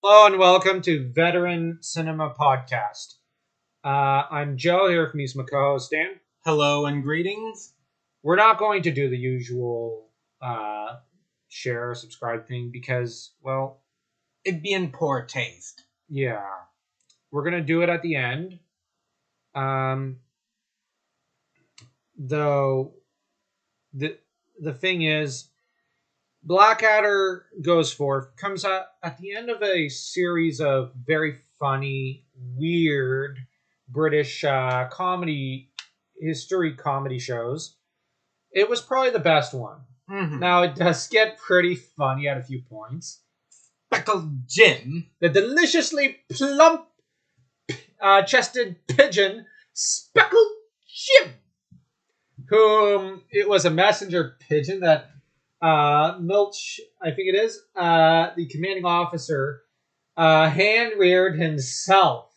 Hello and welcome to Veteran Cinema Podcast. I'm Joe here from East Macau. Stan. Hello and greetings. We're not going to do the usual share or subscribe thing because, well, It'd be in poor taste. yeah, we're gonna do it at the end. Um, though the the thing is, Blackadder goes forth, comes out at the end of a series of very funny, weird British history comedy shows. It was probably the best one. Mm-hmm. Now, it does get pretty funny at a few points. Speckled Jim. The deliciously plump chested pigeon, Speckled Jim, whom it was a messenger pigeon that Milch, I think it is, the commanding officer, hand reared himself.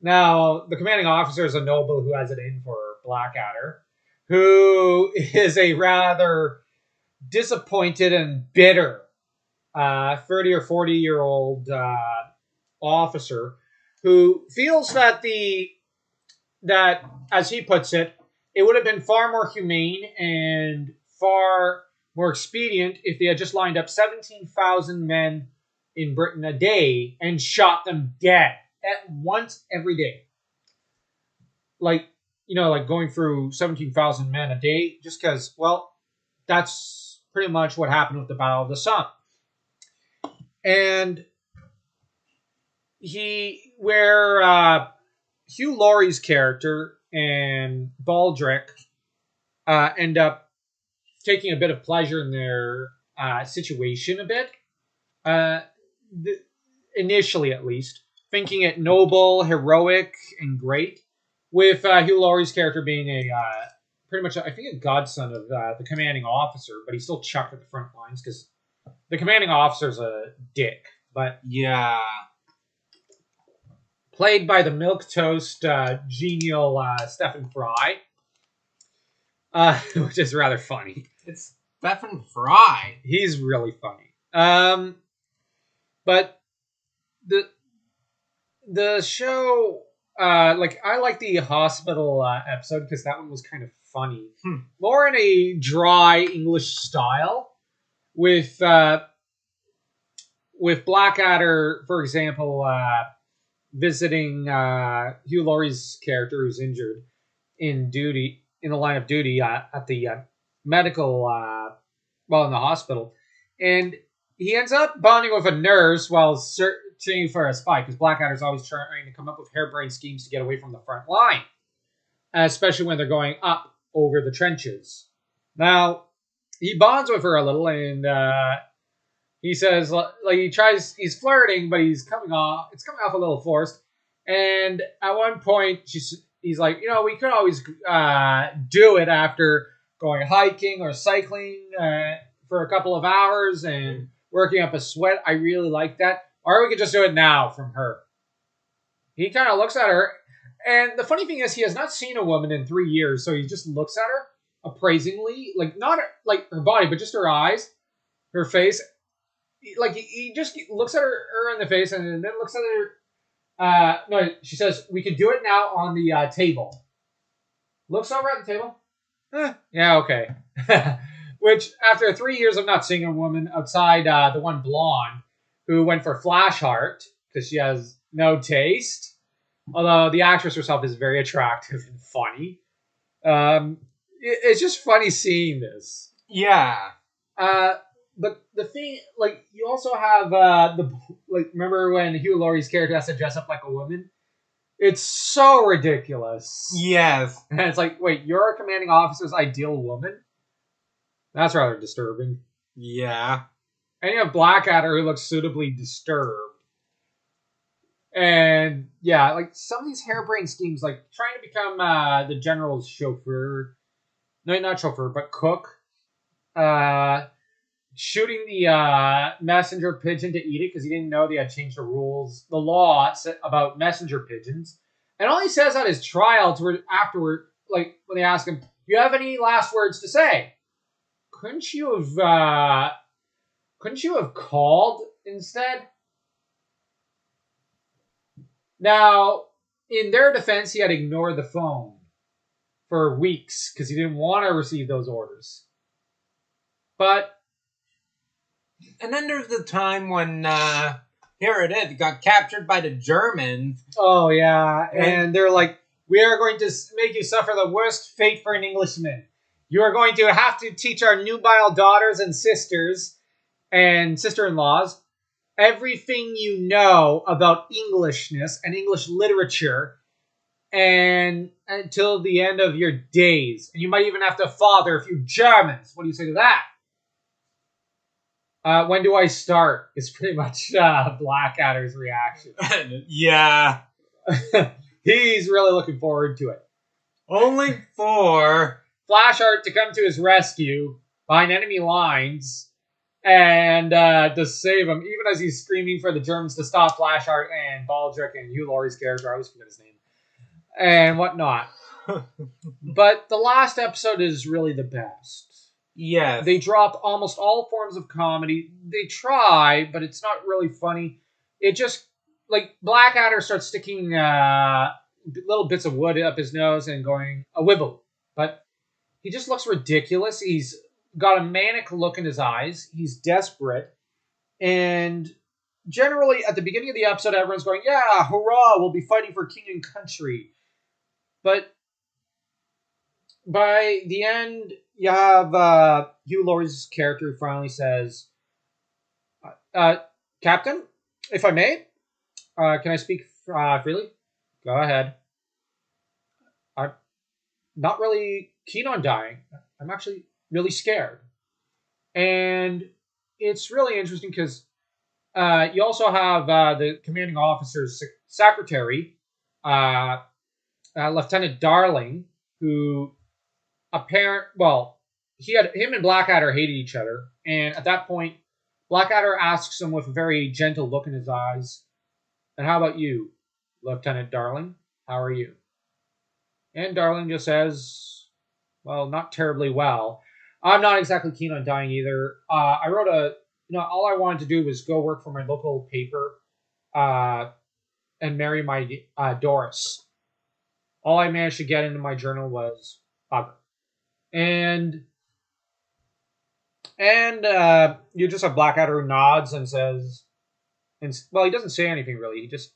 Now, the commanding officer is a noble who has it in for Blackadder, who is a rather disappointed and bitter 30 or 40-year-old officer who feels that as he puts it, it would have been far more humane and far more expedient if they had just lined up 17,000 men in Britain a day and shot them dead at once every day. Like going through 17,000 men a day just because, well, that's pretty much what happened with the Battle of the Somme. And where Hugh Laurie's character and Baldric end up taking a bit of pleasure in their situation a bit, initially at least, thinking it noble, heroic, and great, with Hugh Laurie's character being pretty much, I think, a godson of the commanding officer, but he's still chucked at the front lines because the commanding officer's a dick. But yeah, played by the milquetoast genial Stephen Fry, which is rather funny. It's Stephen Fry. He's really funny. But the show, I like the hospital episode because that one was kind of funny, more in a dry English style, with Blackadder, for example, visiting Hugh Laurie's character who's injured in the line of duty at the medical, in the hospital, and he ends up bonding with a nurse while searching for a spy because Blackadder's always trying to come up with harebrained schemes to get away from the front line, especially when they're going up over the trenches. Now, he bonds with her a little, and he says, he's flirting, but it's coming off a little forced. And at one point, he's like, we could always do it after going hiking or cycling for a couple of hours and working up a sweat. I really like that. Or we could just do it now from her. He kind of looks at her. And the funny thing is, he has not seen a woman in 3 years, so he just looks at her appraisingly, not like her body, but just her eyes, her face. Like, he just looks at her in the face and then looks at her. No, she says, we could do it now on the table. Looks over at the table. Yeah, okay. Which, after 3 years of not seeing a woman outside the one blonde who went for Flash Heart because she has no taste, although the actress herself is very attractive and funny. It's just funny seeing this. Yeah. But the thing, you also have remember when Hugh Laurie's character has to dress up like a woman? It's so ridiculous. Yes. And it's like, wait, you're a commanding officer's ideal woman? That's rather disturbing. Yeah. And you have Blackadder who looks suitably disturbed. And yeah, some of these harebrained schemes, like trying to become the general's chauffeur. No, not chauffeur, but cook. Shooting the messenger pigeon to eat it because he didn't know they had changed the law about messenger pigeons. And all he says at his trial afterward, when they ask him, "Do you have any last words to say?" Couldn't you have called instead? Now, in their defense, he had ignored the phone for weeks because he didn't want to receive those orders. But And then there's the time when, here it is, it got captured by the Germans. oh yeah, and they're like, "We are going to make you suffer the worst fate for an Englishman. You are going to have to teach our nubile daughters and sisters and sister-in-laws everything you know about Englishness and English literature, and until the end of your days. And you might even have to father a few Germans. What do you say to that?" When do I start? Is pretty much Blackadder's reaction. Yeah. He's really looking forward to it. Only for Flashheart to come to his rescue behind enemy lines and to save him, even as he's screaming for the Germans to stop Flashheart and Baldric and Hugh Laurie's character. I always forget his name. And whatnot. But the last episode is really the best. Yes. They drop almost all forms of comedy. They try, but it's not really funny. It just, like, Blackadder starts sticking little bits of wood up his nose and going, a wibble. But he just looks ridiculous. He's got a manic look in his eyes. He's desperate. And generally, at the beginning of the episode, everyone's going, yeah, hurrah, we'll be fighting for king and country. But by the end, you have Hugh Laurie's character who finally says, Captain, if I may, can I speak freely? Go ahead. I'm not really keen on dying. I'm actually really scared. And it's really interesting because you also have the commanding officer's secretary, Lieutenant Darling, who him and Blackadder hated each other, and at that point, Blackadder asks him with a very gentle look in his eyes, and how about you, Lieutenant Darling? How are you? And Darling just says, well, not terribly well. I'm not exactly keen on dying either. I wrote all I wanted to do was go work for my local paper, and marry my Doris. All I managed to get into my journal was bugger. And you just have Blackadder who nods and says, he doesn't say anything really. He just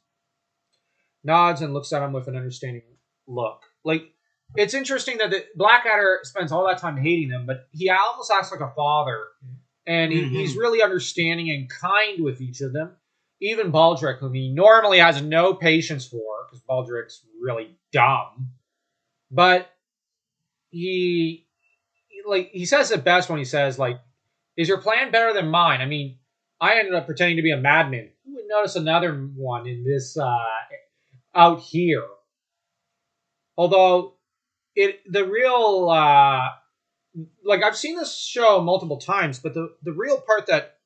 nods and looks at him with an understanding look. Like, it's interesting that Blackadder spends all that time hating him, but he almost acts like a father, and he's really understanding and kind with each of them. Even Baldric, whom he normally has no patience for, because Baldric's really dumb, but he says it best when he says, like, is your plan better than mine? I mean, I ended up pretending to be a madman. Who would notice another one in this out here? Although I've seen this show multiple times, but the real part that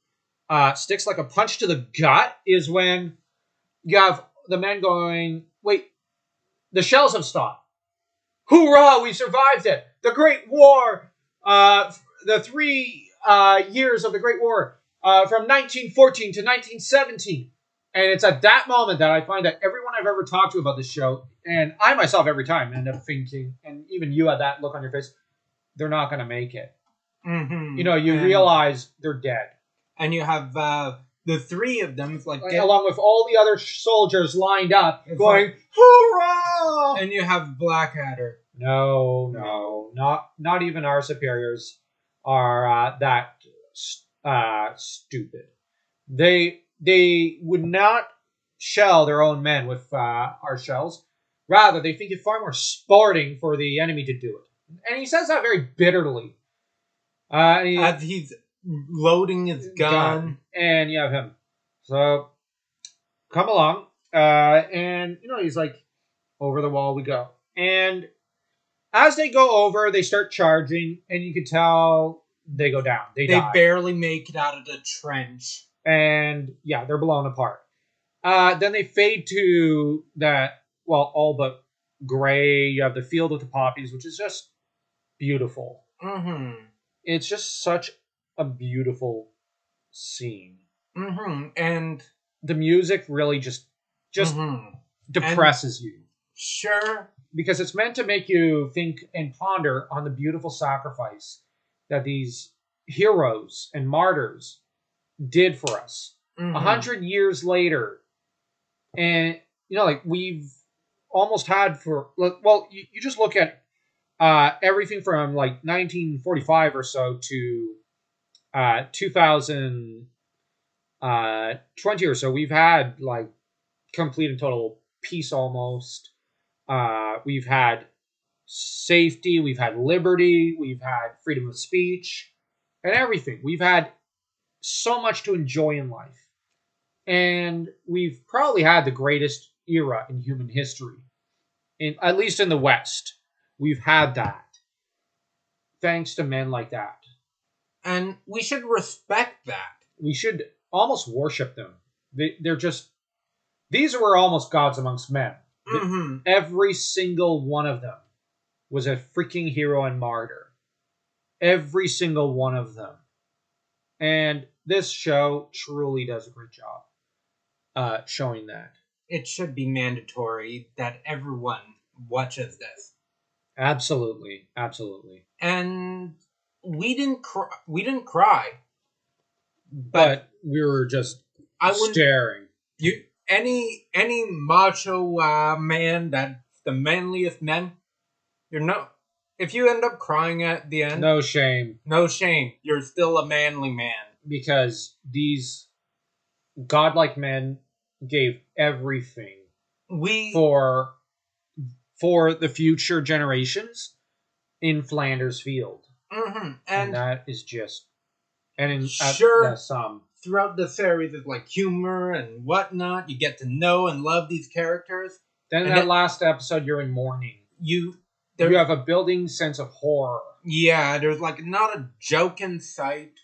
sticks like a punch to the gut is when you have the men going, wait, the shells have stopped. Hoorah, we survived it. The Great War, the 3 years of the Great War, from 1914 to 1917. And it's at that moment that I find that everyone I've ever talked to about this show, and I myself every time end up thinking, and even you had that look on your face, they're not going to make it. Mm-hmm. You realize they're dead. And you have the 3 of them, along with all the other soldiers lined up, going, hoorah! And you have Blackadder. No, not even our superiors are that stupid. They would not shell their own men with our shells. Rather, they think it far more sporting for the enemy to do it. And he says that very bitterly. As he's loading his gun. And you have him. So, come along. And, he's like, over the wall we go. And as they go over, they start charging, and you can tell they go down. They die. Barely make it out of the trench. And, yeah, they're blown apart. Then they fade to that, all but gray. You have the field with the poppies, which is just beautiful. Mm-hmm. It's just such a beautiful scene. Mm-hmm. And the music really just depresses you. Sure. Because it's meant to make you think and ponder on the beautiful sacrifice that these heroes and martyrs did for us. 100 years later, and like we've almost had you just look at everything from like 1945 or so to 2020 or so. We've had like complete and total peace almost. We've had safety, we've had liberty, we've had freedom of speech, and everything. We've had so much to enjoy in life. And we've probably had the greatest era in human history. At least in the West. We've had that. Thanks to men like that. And we should respect that. We should almost worship them. These were almost gods amongst men. Every single one of them was a freaking hero and martyr. Every single one of them. And this show truly does a great job showing that. It should be mandatory that everyone watches this. Absolutely. Absolutely. And we didn't cry. But we were just staring. Any macho man that's the manliest men, if you end up crying at the end, no shame. No shame. You're still a manly man. Because these godlike men gave everything for the future generations in Flanders Field. And that is just... And throughout the series, there's like humor and whatnot. You get to know and love these characters. Then in that last episode, you're in mourning. You have a building sense of horror. Yeah, there's like not a joke in sight.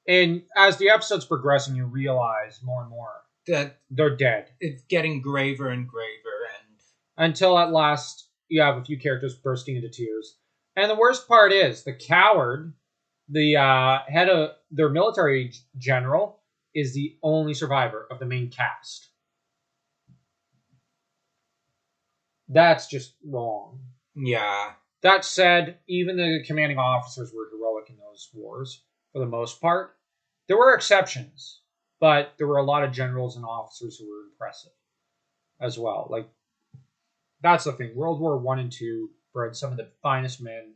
And as the episode's progressing, you realize more and more that they're dead. It's getting graver and graver, and until at last you have a few characters bursting into tears. And the worst part is the coward, the head of their military general, is the only survivor of the main cast. That's just wrong. Yeah. That said, even the commanding officers were heroic in those wars, for the most part. There were exceptions, but there were a lot of generals and officers who were impressive as well. Like, that's the thing. World War I and II bred some of the finest men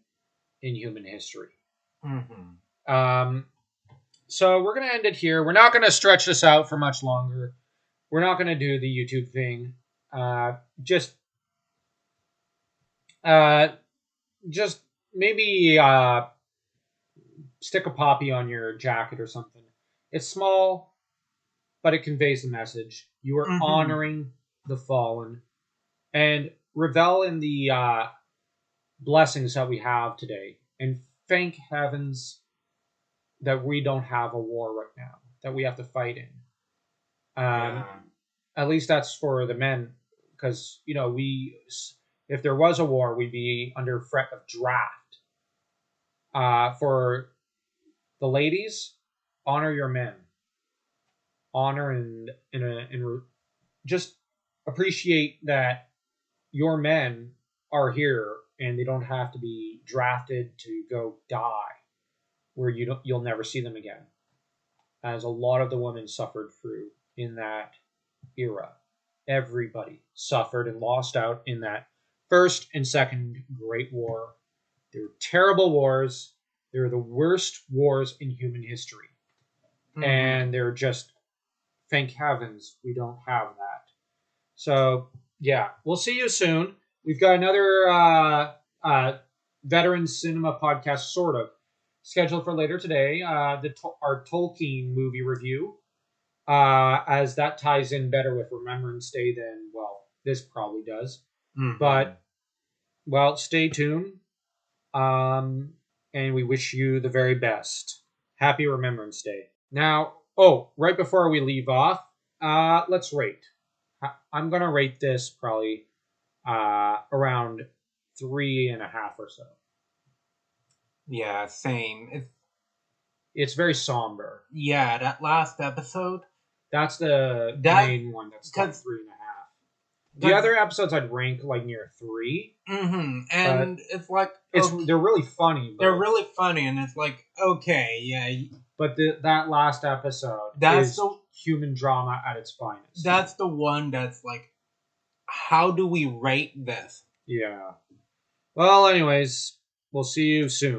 in human history. So we're going to end it here. We're not going to stretch this out for much longer. We're not going to do the YouTube thing. Just maybe stick a poppy on your jacket or something. It's small, but it conveys the message. You are honoring the fallen and revel in the blessings that we have today. And thank heavens that we don't have a war right now that we have to fight in. At least that's for the men, because if there was a war, we'd be under threat of draft. For the ladies, honor your men. Honor and just appreciate that your men are here and they don't have to be drafted to go die where you'll never see them again. As a lot of the women suffered through in that era. Everybody suffered and lost out in that First and Second Great War. They're terrible wars. They're the worst wars in human history. And they're just, thank heavens, we don't have that. So, yeah, we'll see you soon. We've got another veteran cinema podcast, sort of, scheduled for later today. Our Tolkien movie review, as that ties in better with Remembrance Day than, well, this probably does. But, well, stay tuned. And we wish you the very best. Happy Remembrance Day. Now, right before we leave off, let's rate. I'm going to rate this probably around 3.5 or so. Yeah, same. It's very somber. Yeah, that last episode. That's the main one. That's like 3.5. The other episodes I'd rank like near 3. And it's like they're really funny. They're really funny, and it's like, okay, yeah. But that last episode that's is the human drama at its finest. That's the one that's like, how do we rate this? Yeah. Well, anyways, we'll see you soon.